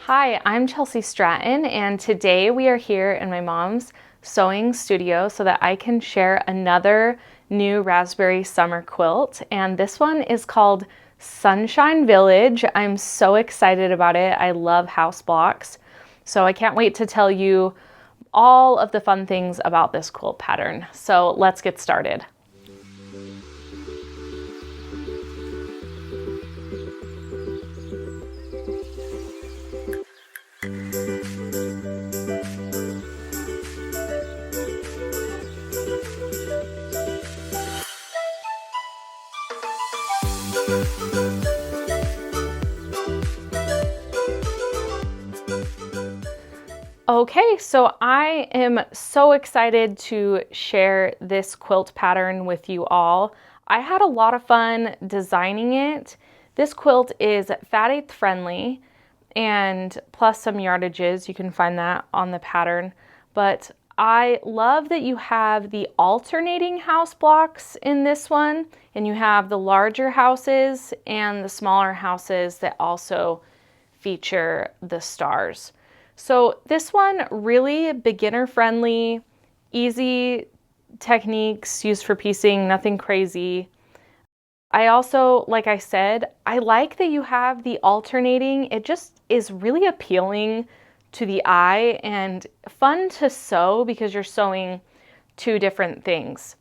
Hi, I'm Chelsi Stratton, and today we are here in my mom's sewing studio so that I can share another new raspberry summer quilt. And this one is called Sunshine Village. I'm so excited about it. I love house blocks, so I can't wait to tell you all of the fun things about this quilt pattern. So let's get started. Okay, so I am so excited to share this quilt pattern with you all. I had a lot of fun designing it. This quilt is fat eighth friendly and plus some yardages. You can find that on the pattern. But I love that you have the alternating house blocks in this one, and you have the larger houses and the smaller houses that also feature the stars. So this one, really beginner friendly, easy techniques used for piecing, nothing crazy. I also, like I said, I like that you have the alternating. It just is really appealing to the eye and fun to sew because you're sewing two different things.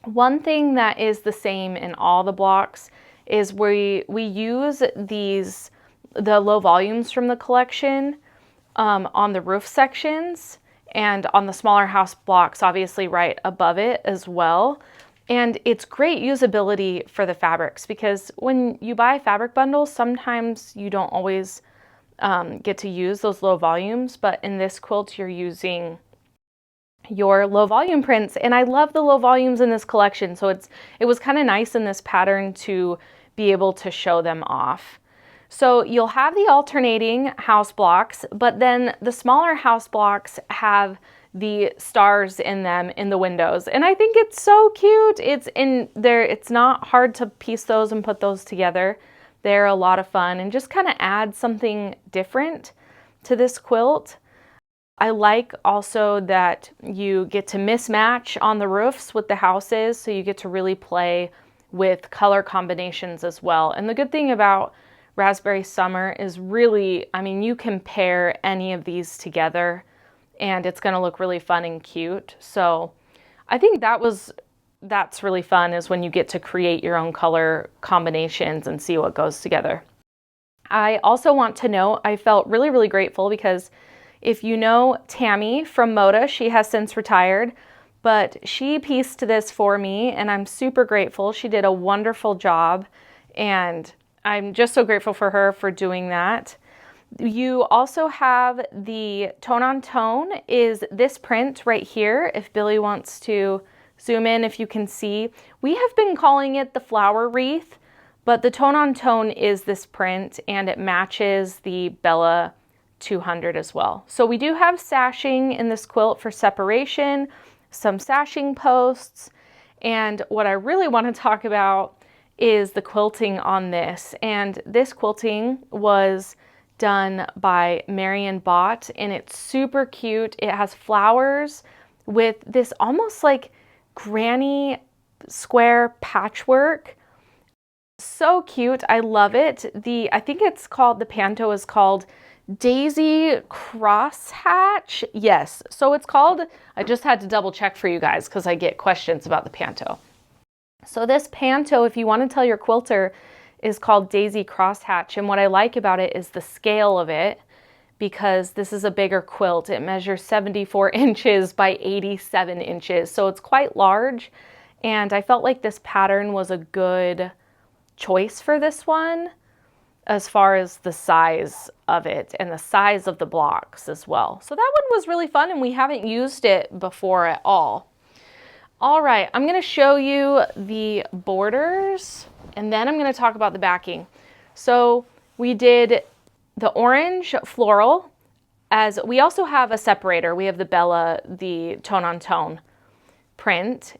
One thing that is the same in all the blocks is we use the low volumes from the collection on the roof sections and on the smaller house blocks, obviously right above it as well. And it's great usability for the fabrics because when you buy fabric bundles, sometimes you don't always get to use those low volumes, but in this quilt, you're using your low volume prints. And I love the low volumes in this collection. So it was kind of nice in this pattern to be able to show them off. So you'll have the alternating house blocks, but then the smaller house blocks have the stars in them in the windows. And I think it's so cute. It's in there. It's not hard to piece those and put those together. They're a lot of fun and just kind of add something different to this quilt. I like also that you get to mismatch on the roofs with the houses, so you get to really play with color combinations as well. And the good thing about Raspberry Summer is really, I mean, you can pair any of these together and it's going to look really fun and cute. So I think that's really fun, is when you get to create your own color combinations and see what goes together. I also want to note, I felt really, really grateful because if you know Tammy from Moda, she has since retired, but she pieced this for me and I'm super grateful. She did a wonderful job and I'm just so grateful for her for doing that. You also have the tone on tone is this print right here. If Billy wants to zoom in, if you can see, we have been calling it the flower wreath, but the tone on tone is this print and it matches the Bella 200 as well. So we do have sashing in this quilt for separation, some sashing posts, and what I really want to talk about is the quilting on this. And this quilting was done by Marion Bott and it's super cute. It has flowers with this almost like granny square patchwork. So cute. I love it. I think it's called, the panto is called Daisy Crosshatch. Yes. So it's called, I just had to double check for you guys because I get questions about the panto. So this panto, if you want to tell your quilter, is called Daisy Crosshatch. And what I like about it is the scale of it, because this is a bigger quilt. It measures 74 inches by 87 inches. So it's quite large. And I felt like this pattern was a good choice for this one as far as the size of it and the size of the blocks as well. So that one was really fun and we haven't used it before at all. All right, I'm going to show you the borders and then I'm going to talk about the backing. So we did the orange floral, as we also have a separator. We have the Bella, the tone on tone print.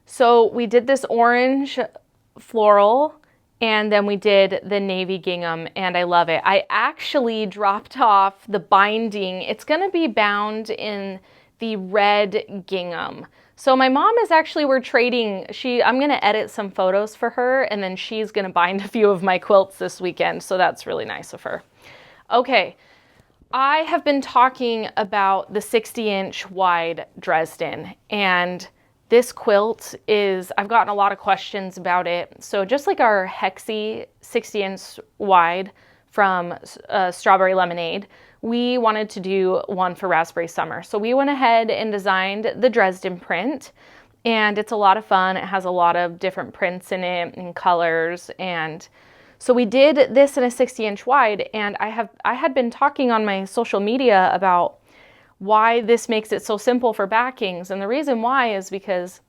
So we did this orange floral And then we did the navy gingham, and I love it. I actually dropped off the binding. It's gonna be bound in the red gingham. So my mom is actually, we're trading. I'm gonna edit some photos for her, and then she's gonna bind a few of my quilts this weekend. So that's really nice of her. Okay, I have been talking about the 60-inch wide Dresden, and this quilt I've gotten a lot of questions about it. So just like our Hexie 60-inch wide from Strawberry Lemonade, we wanted to do one for Raspberry Summer. So we went ahead and designed the Dresden print, and it's a lot of fun. It has a lot of different prints in it and colors, and so we did this in a 60-inch wide, and I had been talking on my social media about why this makes it so simple for backings. And the reason why is because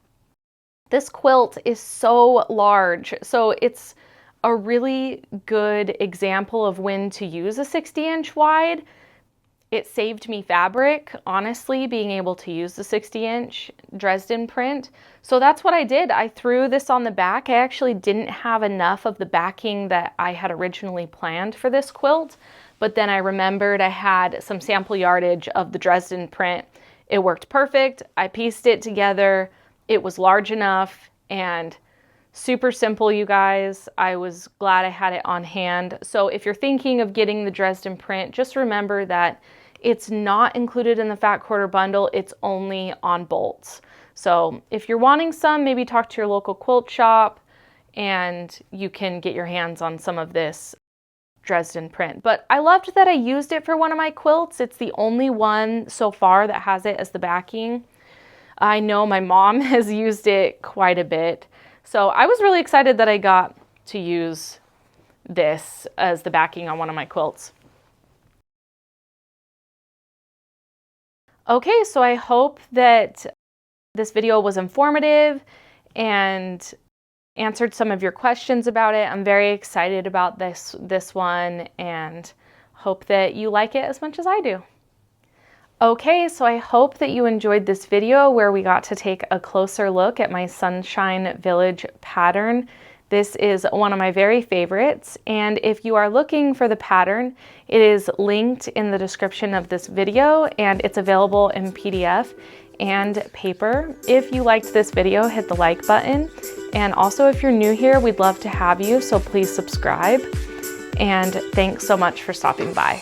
this quilt is so large. So it's a really good example of when to use a 60-inch wide. It saved me fabric, honestly, being able to use the 60-inch Dresden print. So that's what I did. I threw this on the back. I actually didn't have enough of the backing that I had originally planned for this quilt, but then I remembered I had some sample yardage of the Dresden print. It worked perfect. I pieced it together. It was large enough and super simple, you guys. I was glad I had it on hand. So if you're thinking of getting the Dresden print, just remember that it's not included in the Fat Quarter bundle. It's only on bolts. So if you're wanting some, maybe talk to your local quilt shop and you can get your hands on some of this Dresden print. But I loved that I used it for one of my quilts. It's the only one so far that has it as the backing. I know my mom has used it quite a bit. So I was really excited that I got to use this as the backing on one of my quilts. Okay, so I hope that this video was informative and answered some of your questions about it. I'm very excited about this one and hope that you like it as much as I do. Okay, so I hope that you enjoyed this video where we got to take a closer look at my Sunshine Village pattern. This is one of my very favorites, and if you are looking for the pattern, it is linked in the description of this video, and it's available in PDF and paper. If you liked this video, hit the like button, and also if you're new here, we'd love to have you, so please subscribe, and thanks so much for stopping by.